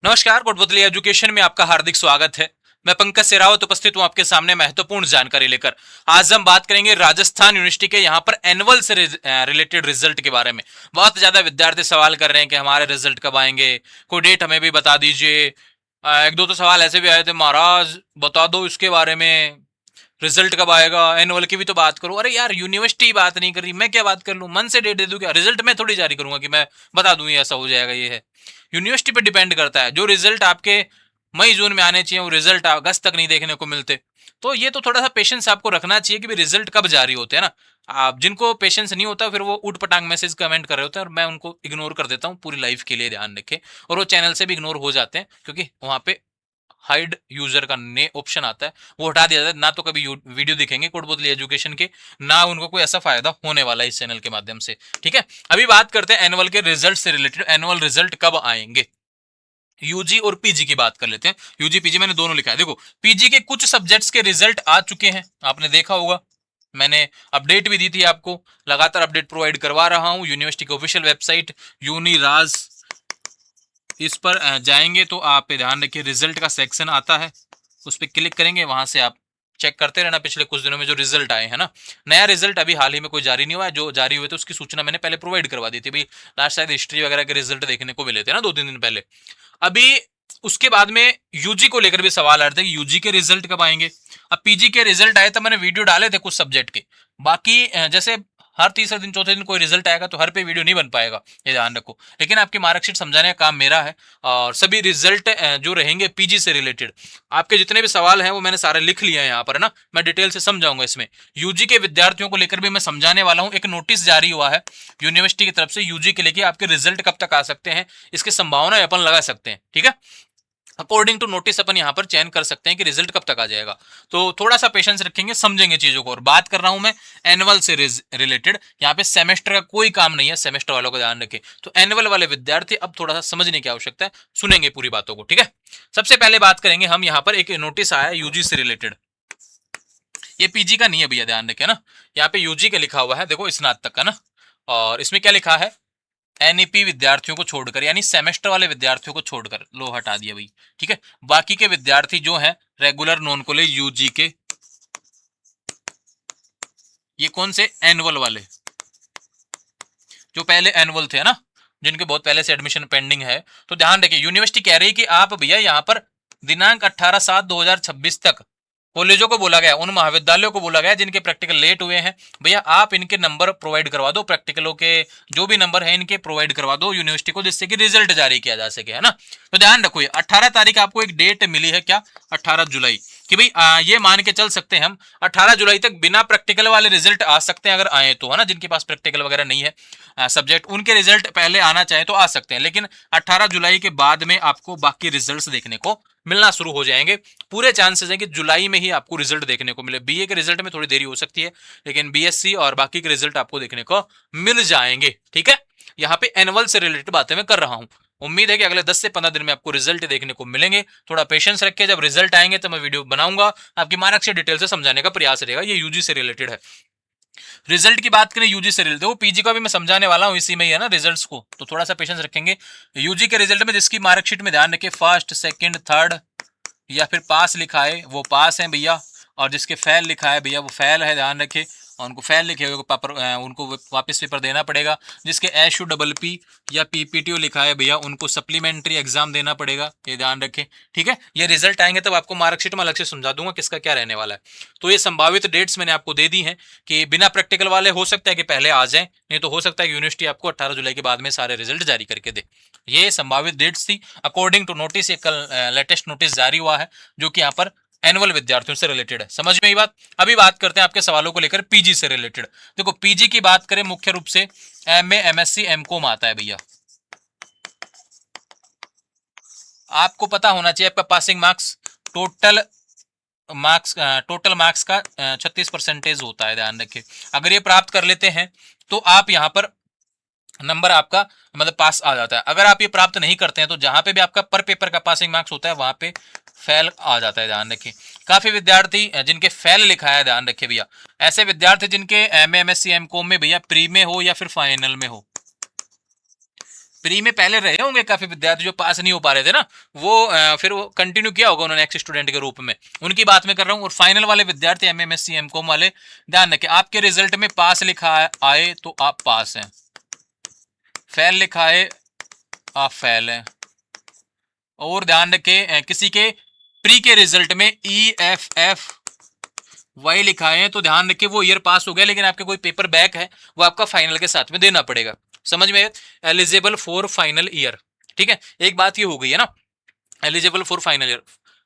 नमस्कार, कोटपुतली एजुकेशन में आपका हार्दिक स्वागत है। मैं पंकज सेरावत उपस्थित हूं आपके सामने महत्वपूर्ण जानकारी लेकर। आज हम बात करेंगे राजस्थान यूनिवर्सिटी के यहाँ पर एनुअल से रिलेटेड रिजल्ट के बारे में। बहुत ज्यादा विद्यार्थी सवाल कर रहे हैं कि हमारे रिजल्ट कब आएंगे, कोई डेट हमें भी बता दीजिए। एक दो तो सवाल ऐसे भी आए थे, महाराज बता दो इसके बारे में, रिजल्ट कब आएगा, एनुअल की भी तो बात करो। अरे यार, यूनिवर्सिटी बात नहीं कर रही, मैं क्या बात कर लूं, मन से डेट दे दूं क्या? रिजल्ट मैं थोड़ी जारी करूंगा कि मैं बता दूं ये ऐसा हो जाएगा। ये है यूनिवर्सिटी पे डिपेंड करता है। जो रिजल्ट आपके मई जून में आने चाहिए वो रिजल्ट अगस्त तक नहीं देखने को मिलते। तो ये तो थोड़ा सा पेशेंस आपको रखना चाहिए कि रिजल्ट कब जारी होते हैं ना। आप जिनको पेशेंस नहीं होता फिर वो उठ पटांग मैसेज कमेंट कर रहे होते हैं और मैं उनको इग्नोर कर देता हूँ पूरी लाइफ के लिए, ध्यान रखें। और वो चैनल से भी इग्नोर हो जाते हैं क्योंकि वहां पे हाइड यूजर का ने ऑप्शन आता है, वो हटा दिया जाता है। ना तो कभी वीडियो दिखेंगे कोटपुतली एजुकेशन के, ना उनको कोई ऐसा फायदा होने वाला है इस चैनल के माध्यम से। ठीक है, अभी बात करते हैं एनुअल के रिजल्ट से रिलेटेड। एनुअल रिजल्ट कब आएंगे? यूजी और पीजी की बात कर लेते हैं। यूजी पीजी मैंने दोनों लिखा है। देखो, पीजी के कुछ सब्जेक्ट्स के रिजल्ट आ चुके हैं, आपने देखा होगा, मैंने अपडेट भी दी थी आपको। लगातार अपडेट प्रोवाइड करवा रहा हूं। यूनिवर्सिटी की ऑफिशियल वेबसाइट यूनिराज, इस पर जाएंगे तो आप ध्यान रखिए रिजल्ट का सेक्शन आता है, उस पर क्लिक करेंगे, वहां से आप चेक करते रहना पिछले कुछ दिनों में जो रिजल्ट आए हैं ना। नया रिजल्ट अभी हाल ही में कोई जारी नहीं हुआ है, जो जारी हुए थे उसकी सूचना मैंने पहले प्रोवाइड करवा दी थी भाई। लास्ट शायद हिस्ट्री वगैरह के रिजल्ट देखने को मिले थे ना 2-3 दिन पहले। अभी उसके बाद में यूजी को लेकर भी सवाल आ रहे थे कि यूजी के रिजल्ट कब आएंगे। अब पीजी के रिजल्ट आए तो मैंने वीडियो डाले थे कुछ सब्जेक्ट के। बाकी जैसे हर तीसरे दिन चौथे दिन कोई रिजल्ट आएगा तो हर पे वीडियो नहीं बन पाएगा, ये ध्यान रखो। लेकिन आपकी मार्कशीट समझाने का काम मेरा है। और सभी रिजल्ट जो रहेंगे पीजी से रिलेटेड, आपके जितने भी सवाल हैं वो मैंने सारे लिख लिए हैं यहाँ पर, है ना। मैं डिटेल से समझाऊंगा इसमें। यूजी के विद्यार्थियों को लेकर भी मैं समझाने वाला हूँ। एक नोटिस जारी हुआ है यूनिवर्सिटी की तरफ से यूजी के लेके, आपके रिजल्ट कब तक आ सकते हैं इसकी संभावना अपन लगा सकते हैं। ठीक है, अकॉर्डिंग टू नोटिस अपन यहाँ पर चयन कर सकते हैं कि रिजल्ट कब तक आ जाएगा। तो थोड़ा सा पेशेंस रखेंगे, समझेंगे चीजों को। और बात कर रहा हूं मैं एनुअल से रिलेटेड, यहाँ पे सेमेस्टर का कोई काम नहीं है, सेमेस्टर वालों को ध्यान रखें। तो एनुअल वाले विद्यार्थी अब थोड़ा सा समझने की आवश्यकता है, सुनेंगे पूरी बातों को। ठीक है, सबसे पहले बात करेंगे हम, यहाँ पर एक नोटिस आया यूजी से रिलेटेड। ये पीजी का नहीं है भैया, ध्यान रखें ना। यहाँ पे यूजी का लिखा हुआ है, देखो स्नातक का ना। और इसमें क्या लिखा है, एनईपी विद्यार्थियों को छोड़कर, यानी सेमेस्टर वाले विद्यार्थियों को छोड़कर, लो हटा दिया भाई। ठीक है, बाकी के विद्यार्थी जो हैं रेगुलर नॉन कॉलेज यूजी के, ये कौन से एनुअल वाले, जो पहले एनुअल थे ना, जिनके बहुत पहले से एडमिशन पेंडिंग है। तो ध्यान रखिए, यूनिवर्सिटी कह रही है कि आप भैया यहाँ पर दिनांक 18/7/2026 तक कॉलेजों को बोला गया, उन महाविद्यालयों को बोला गया जिनके प्रैक्टिकल लेट हुए हैं, भैया आप इनके नंबर प्रोवाइड करवा दो, प्रैक्टिकलों के जो भी नंबर है इनके प्रोवाइड करवा दो यूनिवर्सिटी को, जिससे कि रिजल्ट जारी किया जा सके, है ना। तो ध्यान रखो, ये 18 तारीख आपको एक डेट मिली है, क्या, 18 जुलाई, कि भाई ये मान के चल सकते हैं हम 18 जुलाई तक बिना प्रैक्टिकल वाले रिजल्ट आ सकते हैं अगर आए तो, है ना। जिनके पास प्रैक्टिकल वगैरह नहीं है सब्जेक्ट, उनके रिजल्ट पहले आना चाहे तो आ सकते हैं। लेकिन 18 जुलाई के बाद में आपको बाकी रिजल्ट्स देखने को मिलना शुरू हो जाएंगे। पूरे चांसेस हैं कि जुलाई में ही आपको रिजल्ट देखने को मिले। बीए के रिजल्ट में थोड़ी देरी हो सकती है, लेकिन बीएससी और बाकी के रिजल्ट आपको देखने को मिल जाएंगे। ठीक है, यहाँ पे एनुअल से रिलेटेड बातें मैं कर रहा हूँ। उम्मीद है कि अगले 10 से 15 दिन में आपको रिजल्ट देखने को मिलेंगे। थोड़ा पेशेंस रखिए, जब रिजल्ट आएंगे तो मैं वीडियो बनाऊंगा, आपकी मार्कशीट डिटेल से समझाने का प्रयास रहेगा। ये यूजी से रिलेटेड है। रिजल्ट की बात करें यूजी से रिलेटेड, वो पीजी का भी मैं समझाने वाला हूँ इसी में ही, है ना, रिजल्ट्स को, तो थोड़ा सा पेशेंस रखेंगे। यूजी के रिजल्ट में जिसकी मार्कशीट में ध्यान रखिए फर्स्ट सेकंड थर्ड या फिर पास लिखा है वो पास है भैया, और जिसके फेल लिखा है भैया वो फेल है, ध्यान रखिए। और उनको फेल लिखे हुए पेपर उनको वापस पेपर देना पड़ेगा। जिसके एशयू डबल पी या पीपीटीओ लिखा है भैया उनको सप्लीमेंट्री एग्जाम देना पड़ेगा, ये ध्यान रखें। ठीक है, ये रिजल्ट आएंगे तब आपको मार्कशीट में अलग से समझा दूंगा किसका क्या रहने वाला है। तो ये संभावित डेट्स मैंने आपको दे दी हैं कि बिना प्रैक्टिकल वाले हो सकता है कि पहले आ जाए, नहीं तो हो सकता है कि यूनिवर्सिटी आपको 18 जुलाई के बाद में सारे रिजल्ट जारी करके दे। ये संभावित डेट्स थी अकॉर्डिंग टू नोटिस। ये कल लेटेस्ट नोटिस जारी हुआ है जो कि यहाँ पर एनुअल विद्यार्थियों से रिलेटेड है। समझ में ये बात। अभी बात करते हैं आपके सवालों को लेकर पीजी से रिलेटेड। देखो, पीजी की बात करें मुख्य रूप से एमए एमएससी एमकॉम आता है भैया। आपको पता होना चाहिए आपका पासिंग मार्क्स टोटल मार्क्स का 36% होता है, ध्यान रखिए। अगर ये प्राप्त कर लेते हैं तो आप यहाँ पर नंबर आपका मतलब पास आ जाता है। अगर आप ये प्राप्त नहीं करते हैं तो जहां पे भी आपका पर पेपर का पासिंग मार्क्स होता है वहां पे फेल आ जाता है, ध्यान रखिए। काफी विद्यार्थी जिनके फेल लिखा है, ध्यान रखिए भैया, ऐसे विद्यार्थी जिनके एमए एमएससी एमकॉम में भैया प्री में हो या फिर फाइनल में हो, प्री में पहले रहे होंगे काफी विद्यार्थी जो पास नहीं हो पा रहे थे ना, वो फिर वो कंटिन्यू किया होगा उन्होंने एक्स स्टूडेंट के रूप में, उनकी बात मैं कर रहा हूँ। और फाइनल वाले विद्यार्थी एमएमएससी एमकॉम वाले, ध्यान रखें आपके रिजल्ट में पास लिखा आए तो आप पास हैं, फेल लिखा है आप फेल हैं। और ध्यान रखें किसी के प्री के रिजल्ट में EFF वाई लिखा है तो ध्यान रखिए वो ईयर पास हो गया, लेकिन आपके कोई पेपर बैक है वो आपका फाइनल के साथ में देना पड़ेगा। समझ में? एलिजिबल फॉर फाइनल ईयर, ठीक है, एक बात ये हो गई है ना, एलिजिबल फॉर फाइनल ईयर।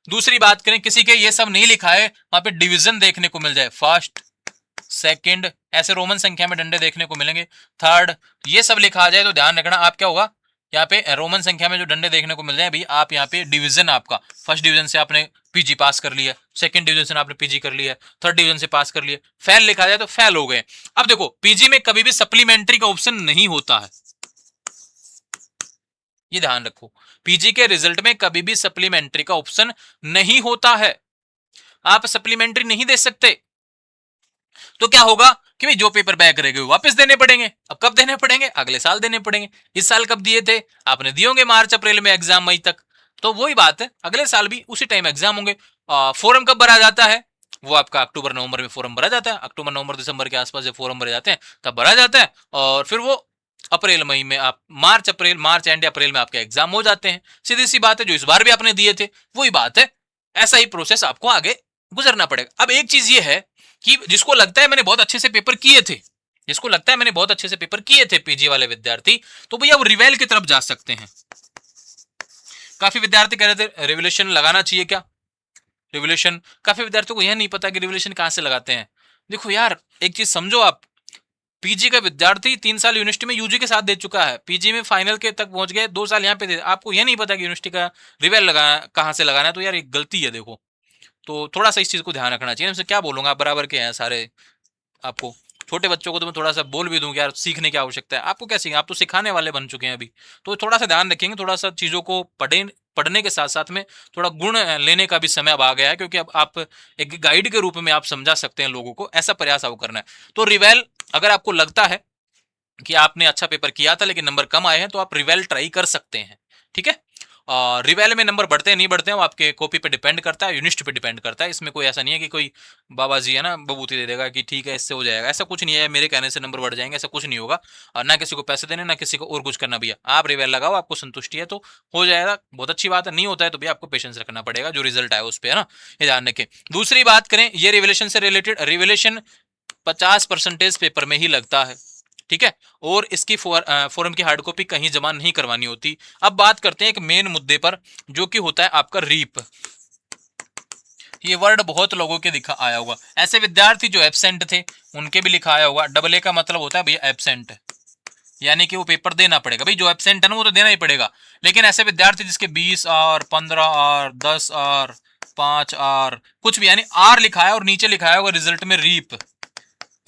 दूसरी बात करें किसी के ये सब नहीं लिखा है, वहां पे डिवीजन देखने को मिल जाए, फर्स्ट सेकंड ऐसे रोमन संख्या में डंडे देखने को मिलेंगे, थर्ड ये सब लिखा आ जाए तो ध्यान रखना आप क्या होगा, यहाँ पे रोमन संख्या में जो डंडे देखने को मिल जाए भाई, आप यहाँ पे डिवीजन आपका फर्स्ट डिवीजन से आपने पीजी पास कर लिया, सेकंड डिवीजन से आपने पीजी कर लिया, थर्ड डिवीजन से पास कर लिया, फेल लिखा जाए तो फेल हो गए। अब देखो पीजी में कभी भी सप्लीमेंट्री का ऑप्शन नहीं होता है, ये ध्यान रखो, पीजी के रिजल्ट में कभी भी सप्लीमेंट्री का ऑप्शन नहीं होता है, आप सप्लीमेंट्री नहीं दे सकते। तो क्या होगा कि भाई जो पेपर बैक रह गए वापस देने पड़ेंगे। अब कब देने पड़ेंगे? अगले साल देने पड़ेंगे। इस साल कब दिए थे आपने? दिए होंगे मार्च अप्रैल में एग्जाम, मई तक, तो वही बात है अगले साल भी उसी टाइम एग्जाम होंगे। फॉर्म कब भरा जाता है? वो आपका अक्टूबर नवंबर में फॉर्म भरा जाता है, अक्टूबर नवंबर दिसंबर के आसपास जब फॉर्म भरे जाते हैं तब भरा जाता है, और फिर वो अप्रैल मई में आप मार्च एंड अप्रैल में आपके एग्जाम हो जाते हैं। सीधी सी बात है, जो इस बार भी आपने दिए थे वही बात है, ऐसा ही प्रोसेस आपको आगे गुजरना पड़ेगा। अब एक चीज ये है कि जिसको लगता है मैंने बहुत अच्छे से पेपर किए थे, जिसको लगता है मैंने बहुत अच्छे से पेपर किए थे पीजी वाले विद्यार्थी, तो भैया वो रिवेल की तरफ जा सकते हैं। काफी विद्यार्थी कह रहे थे रिवोल्यूशन लगाना चाहिए क्या? रिवोल्यूशन, काफी विद्यार्थियों को यह नहीं पता कि रिवोल्यूशन कहां से लगाते हैं। देखो यार एक चीज समझो, आप पीजी का विद्यार्थी 3 साल यूनिवर्सिटी में यूजी के साथ दे चुका है, पीजी में फाइनल के तक पहुंच गए, 2 साल यहाँ पे दे, आपको यह नहीं पता कि यूनिवर्सिटी का रिवेल लगाना कहां से लगाना है, तो यार एक गलती है। देखो तो थोड़ा सा इस चीज को ध्यान रखना चाहिए। मैं क्या बोलूंगा, आप बराबर के हैं सारे, आपको छोटे बच्चों को तो मैं थोड़ा सा बोल भी दूं कि यार सीखने की आवश्यकता है, आपको क्या सीखना, आप तो सिखाने वाले बन चुके हैं अभी, तो थोड़ा सा ध्यान रखेंगे, थोड़ा सा चीजों को पढ़ने के साथ साथ में थोड़ा गुण लेने का भी समय अब आ गया है, क्योंकि अब आप एक गाइड के रूप में आप समझा सकते हैं लोगों को, ऐसा प्रयास आपको करना है। तो रिवेल अगर आपको लगता है कि आपने अच्छा पेपर किया था लेकिन नंबर कम आए हैं, तो आप रिवेल ट्राई कर सकते हैं, ठीक है। रिवेल में नंबर बढ़ते हैं नहीं बढ़ते हैं वो आपके कॉपी पे डिपेंड करता है, यूनिस्ट पे डिपेंड करता है। इसमें कोई ऐसा नहीं है कि कोई बाबा जी है ना बबूती दे देगा कि ठीक है इससे हो जाएगा, ऐसा कुछ नहीं है, मेरे कहने से नंबर बढ़ जाएंगे, ऐसा कुछ नहीं होगा। ना किसी को पैसे देने, ना किसी को और कुछ करना। भैया आप रिवेल लगाओ, आपको संतुष्टि है तो हो जाएगा, बहुत अच्छी बात है। नहीं होता है तो भी आपको पेशेंस रखना पड़ेगा, जो रिजल्ट आए उस पर, है ना, ये ध्यान रखें। दूसरी बात करें ये रिवोल्यूशन से रिलेटेड, रिवोल्यूशन 50% पेपर में ही लगता है, ठीक है, और इसकी फॉर्म की हार्ड कॉपी कहीं जमा नहीं करवानी होती। अब बात करते हैं एक मेन मुद्दे पर, जो कि होता है आपका रीप। ये वर्ड बहुत लोगों के दिखा आया होगा, ऐसे विद्यार्थी जो एब्सेंट थे उनके भी लिखा आया होगा। डबल ए का मतलब होता है भैया एब्सेंट, यानी कि वो पेपर देना पड़ेगा। भाई जो एब्सेंट है ना वो तो देना ही पड़ेगा, लेकिन ऐसे विद्यार्थी जिसके 20 और 15 और 10 और 5 और कुछ भी, यानी आर लिखा है और नीचे लिखा है रिजल्ट में रीप।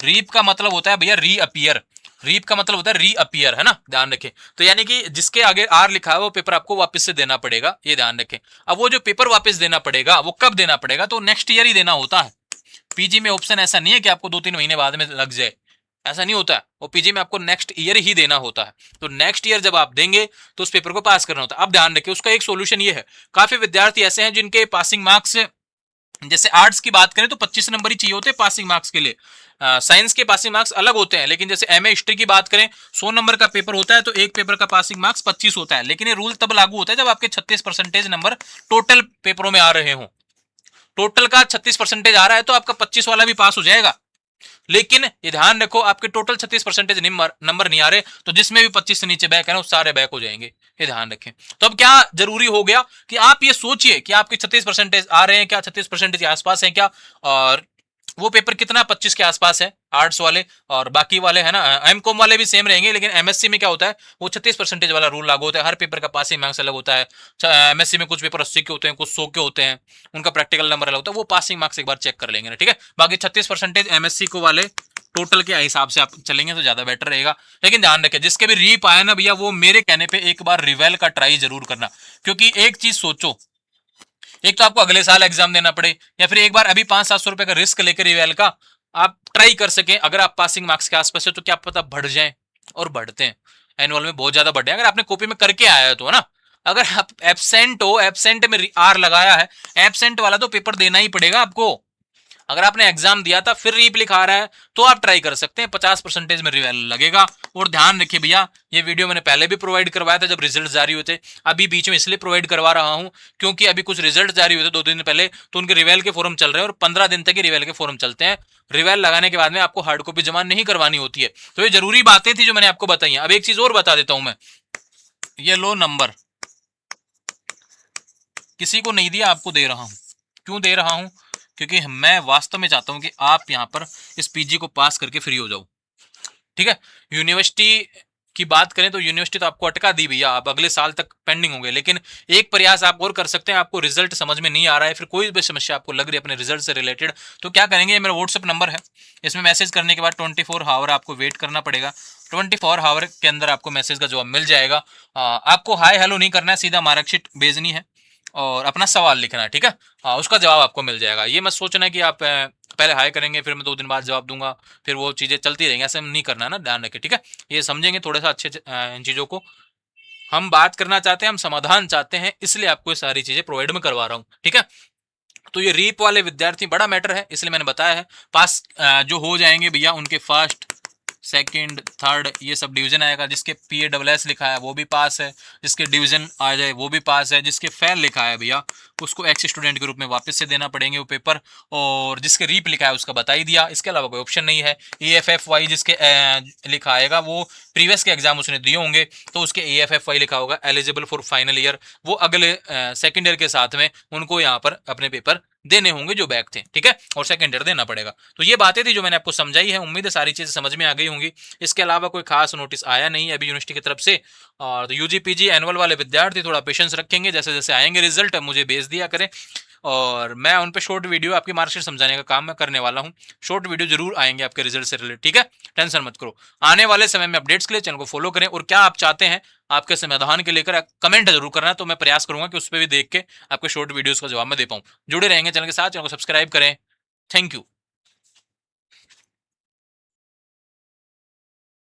रीप का मतलब होता है भैया रीअपियर, रीप का मतलब होता है रीअपियर, है ना, ध्यान रखें। तो यानी कि जिसके आगे आर लिखा है वो पेपर आपको वापस से देना पड़ेगा, ये ध्यान रखें। अब वो जो पेपर वापस देना पड़ेगा वो कब देना पड़ेगा? तो नेक्स्ट ईयर ही देना होता है। पीजी में ऑप्शन ऐसा नहीं है कि आपको 2-3 महीने बाद में लग जाए, ऐसा नहीं होता है। वो पीजी में आपको नेक्स्ट ईयर ही देना होता है। तो नेक्स्ट ईयर जब आप देंगे तो उस पेपर को पास करना होता है। अब ध्यान रखिए उसका एक सोल्यूशन ये है, काफी विद्यार्थी ऐसे हैं जिनके पासिंग मार्क्स, जैसे आर्ट्स की बात करें तो 25 नंबर ही चाहिए होते हैं पासिंग मार्क्स के लिए, साइंस के पासिंग मार्क्स अलग होते हैं। लेकिन जैसे एमए हिस्ट्री की बात करें 100 नंबर का पेपर होता है तो एक पेपर का पासिंग मार्क्स 25 होता है, लेकिन ये रूल तब लागू होता है जब आपके 36% नंबर टोटल पेपरों में आ रहे हो। टोटल का 36% आ रहा है तो आपका 25 वाला भी पास हो जाएगा। लेकिन ये ध्यान रखो आपके टोटल 36% नंबर नहीं आ रहे तो जिसमें भी 25 से नीचे बैक है ना वो सारे बैक हो जाएंगे, ये ध्यान रखें। तो अब क्या जरूरी हो गया कि आप ये सोचिए कि आपके 36% आ रहे हैं क्या, 36% के आसपास है क्या, और वो पेपर कितना 25 के आसपास है आर्ट्स वाले, और बाकी वाले है ना एमकॉम वाले भी सेम रहेंगे। लेकिन एमएससी में क्या होता है वो 36% वाला रूल लागू होता है, हर पेपर का पासिंग मार्क्स अलग होता है। एमएससी में कुछ पेपर 80 के होते हैं, कुछ 100 के होते हैं, उनका प्रैक्टिकल नंबर अलग होता है, वो पासिंग मार्क्स एक बार चेक कर लेंगे ना, ठीक है। बाकी 36% एमएससी को वाले टोटल के हिसाब से आप चलेंगे तो ज्यादा बेटर रहेगा। लेकिन ध्यान रखें जिसके भी रीप आया ना भैया वो मेरे कहने पे एक बार रिवेल का ट्राई जरूर करना, क्योंकि एक चीज सोचो, एक तो आपको अगले साल एग्जाम देना पड़े या फिर एक बार अभी 500-700 रुपए का रिस्क लेकर रिवेल का आप ट्राई कर सकें। अगर आप पासिंग मार्क्स के आसपास है तो क्या पता बढ़ जाए, और बढ़ते हैं। एनुअल में बहुत ज्यादा बढ़े, अगर आपने कॉपी में करके आया है तो, है ना। अगर आप एब्सेंट हो, एब्सेंट में आर लगाया है, एब्सेंट वाला तो पेपर देना ही पड़ेगा आपको। अगर आपने एग्जाम दिया था फिर रीप लिखा रहा है तो आप ट्राई कर सकते हैं, 50% में रिवेल लगेगा। और ध्यान रखिए भैया, ये वीडियो मैंने पहले भी प्रोवाइड करवाया था जब रिजल्ट जारी हुए थे, अभी बीच में इसलिए प्रोवाइड करवा रहा हूं क्योंकि अभी कुछ रिजल्ट जारी हुए थे 2 दिन पहले, तो उनके रिवेल के फॉर्म चल रहे हैं और 15 दिन तक ही रिवेल के फॉर्म चलते हैं। रिवेल लगाने के बाद में आपको हार्ड कॉपी जमा नहीं करवानी होती है। तो ये जरूरी बातें थी जो मैंने आपको बताई है। अब एक चीज और बता देता हूं मैं, ये लो नंबर, किसी को नहीं दिया, आपको दे रहा हूं। क्यों दे रहा हूं? क्योंकि मैं वास्तव में चाहता हूं कि आप यहां पर इस पीजी को पास करके फ्री हो जाओ, ठीक है। यूनिवर्सिटी की बात करें तो यूनिवर्सिटी तो आपको अटका दी भैया, आप अगले साल तक पेंडिंग होंगे, लेकिन एक प्रयास आप और कर सकते हैं। आपको रिजल्ट समझ में नहीं आ रहा है, फिर कोई भी समस्या आपको लग रही है अपने रिजल्ट से रिलेटेड, तो क्या करेंगे, ये मेरा व्हाट्सएप नंबर है, इसमें मैसेज करने के बाद 24 आवर आपको वेट करना पड़ेगा। 24 आवर के अंदर आपको मैसेज का जवाब मिल जाएगा। आपको हाय हेलो नहीं करना है, सीधा मार्कशीट भेजनी है और अपना सवाल लिखना है, ठीक है। उसका जवाब आपको मिल जाएगा। ये मत सोचना कि आप पहले हाय करेंगे फिर मैं 2 दिन बाद जवाब दूंगा, फिर वो चीज़ें चलती रहेंगी, ऐसे नहीं करना है ना, ध्यान रखें, ठीक है। ये समझेंगे थोड़ा सा अच्छे इन चीज़ों को। हम बात करना चाहते हैं, हम समाधान चाहते हैं, इसलिए आपको ये सारी चीज़ें प्रोवाइड में करवा रहा हूँ, ठीक है। तो ये रीप वाले विद्यार्थी बड़ा मैटर है, इसलिए मैंने बताया है। पास जो हो जाएंगे भैया, उनके फर्स्ट सेकंड थर्ड ये सब डिवीजन आएगा। जिसके PASS लिखा है वो भी पास है, जिसके डिवीजन आ जाए वो भी पास है, जिसके फेल लिखा है भैया उसको एक्स स्टूडेंट के रूप में वापस से देना पड़ेंगे वो पेपर, और जिसके रीप लिखा है उसका बता ही दिया, इसके अलावा कोई ऑप्शन नहीं है। EFFY जिसके लिखा आएगा वो प्रीवियस के एग्जाम उसने दिए होंगे तो उसके EFFY लिखा होगा एलिजिबल फॉर फाइनल ईयर, वो अगले सेकेंड ईयर के साथ में उनको यहाँ पर अपने पेपर देने होंगे जो बैक थे, ठीक है, और सेकंड ईयर देना पड़ेगा। तो ये बातें थी जो मैंने आपको समझाई है, उम्मीद है सारी चीजें समझ में आ गई होंगी। इसके अलावा कोई खास नोटिस आया नहीं है अभी यूनिवर्सिटी की तरफ से। और तो UG PG एनुअल वाले विद्यार्थी थोड़ा पेशेंस रखेंगे, जैसे जैसे आएंगे रिजल्ट मुझे भेज दिया करें और मैं उन पे शॉर्ट वीडियो आपकी मार्कशीट समझाने का काम मैं करने वाला हूँ। शॉर्ट वीडियो जरूर आएंगे आपके रिजल्ट से रिलेटेड, ठीक है, टेंशन मत करो। आने वाले समय में अपडेट्स के लिए चैनल को फॉलो करें, और क्या आप चाहते हैं आपके समाधान के लेकर कमेंट जरूर करना, तो मैं प्रयास करूंगा कि उस पर भी देख के आपके शॉर्ट वीडियोस का जवाब मैं दे पाऊं। जुड़े रहेंगे चैनल के साथ, चैनल को सब्सक्राइब करें। Thank you.